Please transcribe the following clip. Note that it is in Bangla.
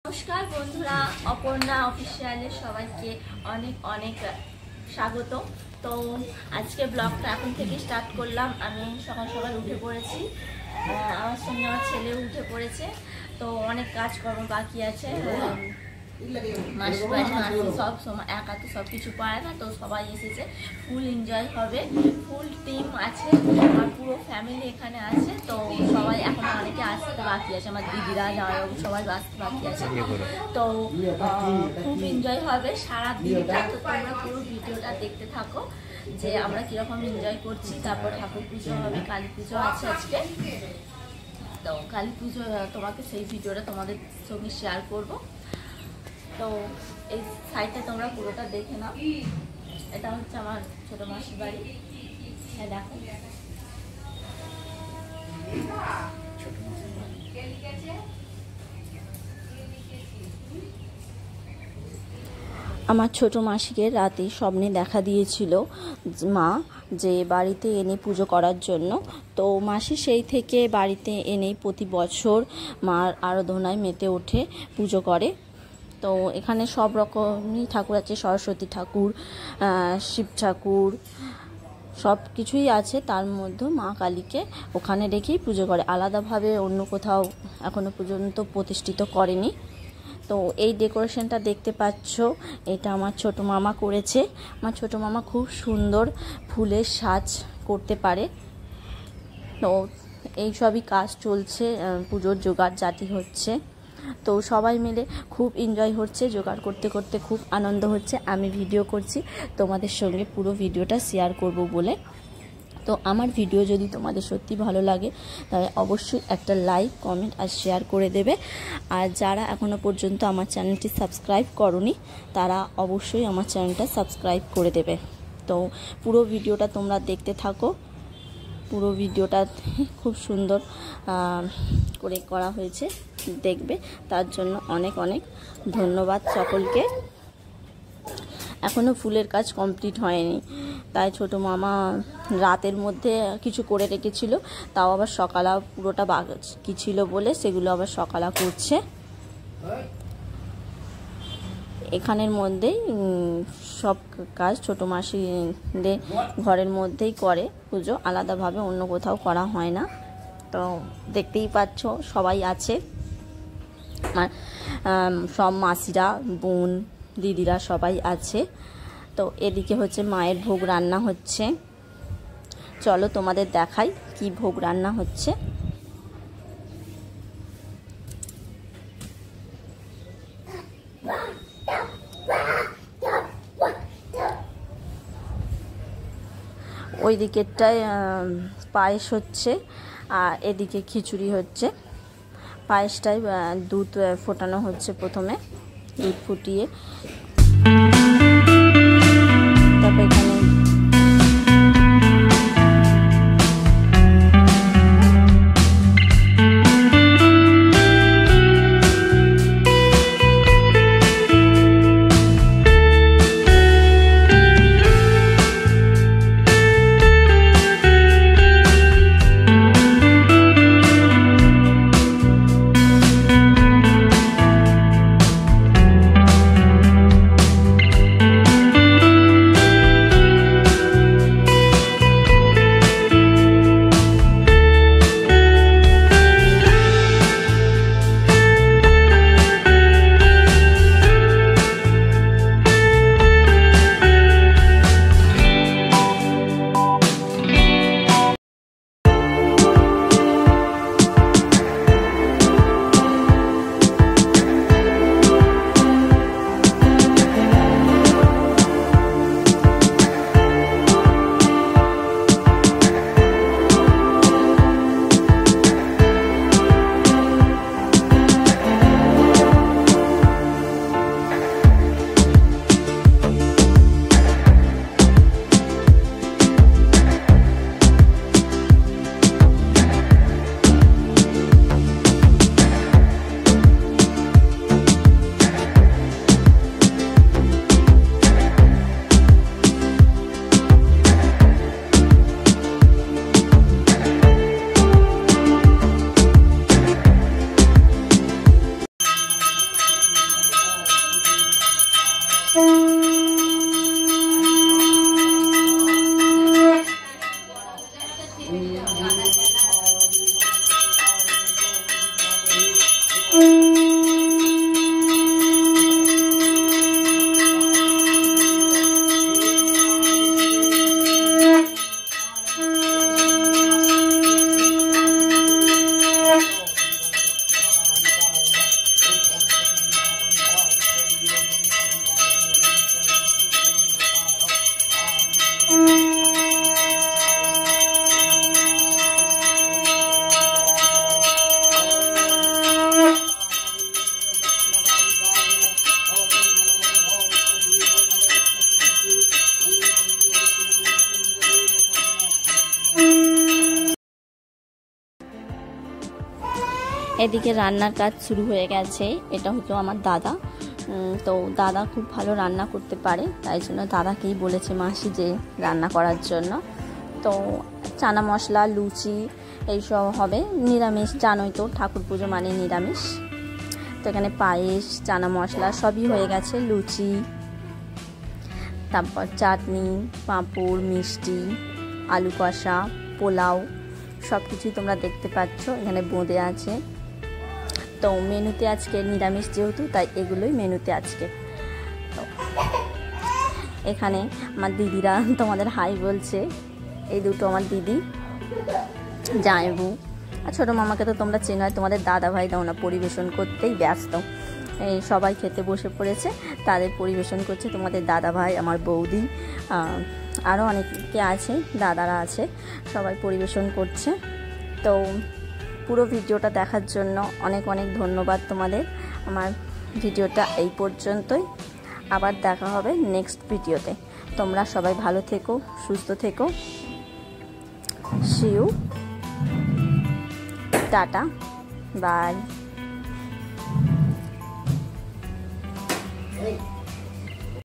নমস্কার বন্ধুরা, অপর্ণা অফিসিয়ালে সবাইকে অনেক অনেক স্বাগত। তো আজকে ব্লগটা এখন থেকে স্টার্ট করলাম। আমি সকাল সকাল উঠে পড়েছি, আমার সঙ্গে আমার ছেলে উঠে পড়েছে। তো অনেক কাজকর্ম বাকি আছে। মাসি বাড়ি মাসি সব সময় একা তো সব কিছু পারে না, তো সবাই এসেছে, ফুল এনজয় হবে, ফুল টিম আছে, আমার পুরো ফ্যামিলি এখানে আছে। তো সবাই এখন অনেকে আসতে বাকি আছে, আমার দিদিরা জামাইবাবু সবাই আসতে বাকি আছে। তো খুব এনজয় হবে সারা দিনটা। তো তোমরা পুরো ভিডিওটা দেখতে থাকো যে আমরা কীরকম এনজয় করছি। তারপর ঠাকুর পুজো হবে, কালী পুজো আছে আজকে। তো কালী পুজো তোমাকে সেই ভিডিওটা তোমাদের সঙ্গে শেয়ার করবো। তো এই সাইডটা তোমরা পুরোটা দেখে নাও। এটা হচ্ছে আমার ছোট মাসির বাড়ি। দেখো আমার ছোট মাসিকে রাতে স্বপ্নে দেখা দিয়েছিল মা যে বাড়িতে এনে পুজো করার জন্য। তো মাসি সেই থেকে বাড়িতে এনেই প্রতি বছর মার আরাধনায় মেতে ওঠে, পুজো করে। তো এখানে সব রকমই ঠাকুর আছে, সরস্বতী ঠাকুর, শিব ঠাকুর, সব কিছুই আছে। তার মধ্যে মা কালীকে ওখানে রেখেই পুজো করে, আলাদাভাবে অন্য কোথাও এখনো পর্যন্ত প্রতিষ্ঠিত করেনি। তো এই ডেকোরেশনটা দেখতে পাচ্ছ, এটা আমার ছোট মামা করেছে। আমার ছোট মামা খুব সুন্দর ফুলের সাজ করতে পারে। তো এই সবই কাজ চলছে, পুজোর জোগাড় জাতি হচ্ছে। তো সবাই মিলে খুব এনজয় হচ্ছে, জোগাড় করতে করতে খুব আনন্দ হচ্ছে। আমি ভিডিও করছি, তোমাদের সঙ্গে পুরো ভিডিওটা শেয়ার করব বলে। তো আমার ভিডিও যদি তোমাদের সত্যি ভালো লাগে তাহলে অবশ্যই একটা লাইক, কমেন্ট আর শেয়ার করে দেবে। আর যারা এখনও পর্যন্ত আমার চ্যানেলটি সাবস্ক্রাইব করনি তারা অবশ্যই আমার চ্যানেলটা সাবস্ক্রাইব করে দেবে। তো পুরো ভিডিওটা তোমরা দেখতে থাকো। পুরো ভিডিওটা খুব সুন্দর করে করা হয়েছে, দেখবে। তার জন্য অনেক অনেক ধন্যবাদ সকলকে। এখনও ফুলের কাজ কমপ্লিট হয়নি, তাই ছোট মামা রাতের মধ্যে কিছু করে রেখেছিল, তাও আবার সকালা পুরোটা বাকি ছিল বলে সেগুলো আবার সকালা করছে। এখানের মধ্যেই সব কাজ ছোটো মাসিদের ঘরের মধ্যেই করে পুজো, আলাদাভাবে অন্য কোথাও করা হয় না। তো দেখতেই পাচ্ছ সবাই আছে, সব মাসিরা, বোন, দিদিরা সবাই আছে। তো এদিকে হচ্ছে মায়ের ভোগ রান্না হচ্ছে। চলো তোমাদের দেখাই কি ভোগ রান্না হচ্ছে। ওই দিকেরটায় পায়েস হচ্ছে আর এদিকে খিচুড়ি হচ্ছে। পায়েসটায় দুধ ফোটানো হচ্ছে, প্রথমে দুধ ফুটিয়ে তারপর এখানে এদিকে রান্নার কাজ শুরু হয়ে গেছে। এটা হলো আমার দাদা। তো দাদা খুব ভালো রান্না করতে পারে, তাই জন্য দাদাকেই বলেছে মাসি যে রান্না করার জন্য। তো চানা মশলা, লুচি এইসব হবে। নিরামিষ, জানোই তো ঠাকুর পুজো মানে নিরামিষ। তো এখানে পায়েস, চানা মশলা সবই হয়ে গেছে। লুচি, তারপর চাটনি, পাঁপড়, মিষ্টি, আলু কষা, পোলাও সব কিছুই তোমরা দেখতে পাচ্ছ। এখানে বোঁদে আছে। তো মেনুতে আজকে নিরামিষ যেহেতু, তাই এগুলোই মেনুতে আজকে। তো এখানে আমার দিদিরা তোমাদের হাই বলছে। এই দুটো আমার দিদি, জামাইবু আর ছোটো মামাকে তো তোমরা চেনো। তোমাদের দাদা ভাই দাও না, পরিবেশন করতেই ব্যস্ত। এই সবাই খেতে বসে পড়েছে, তাদের পরিবেশন করছে তোমাদের দাদা ভাই, আমার বৌদি, আরও অনেকে আছে, দাদারা আছে, সবাই পরিবেশন করছে। তো পুরো ভিডিওটা দেখার জন্য অনেক অনেক ধন্যবাদ তোমাদের। আমার ভিডিওটা এই পর্যন্তই, আবার দেখা হবে নেক্সট ভিডিওতে। তোমরা সবাই ভালো থেকো, সুস্থ থেকো। See you, tata, by.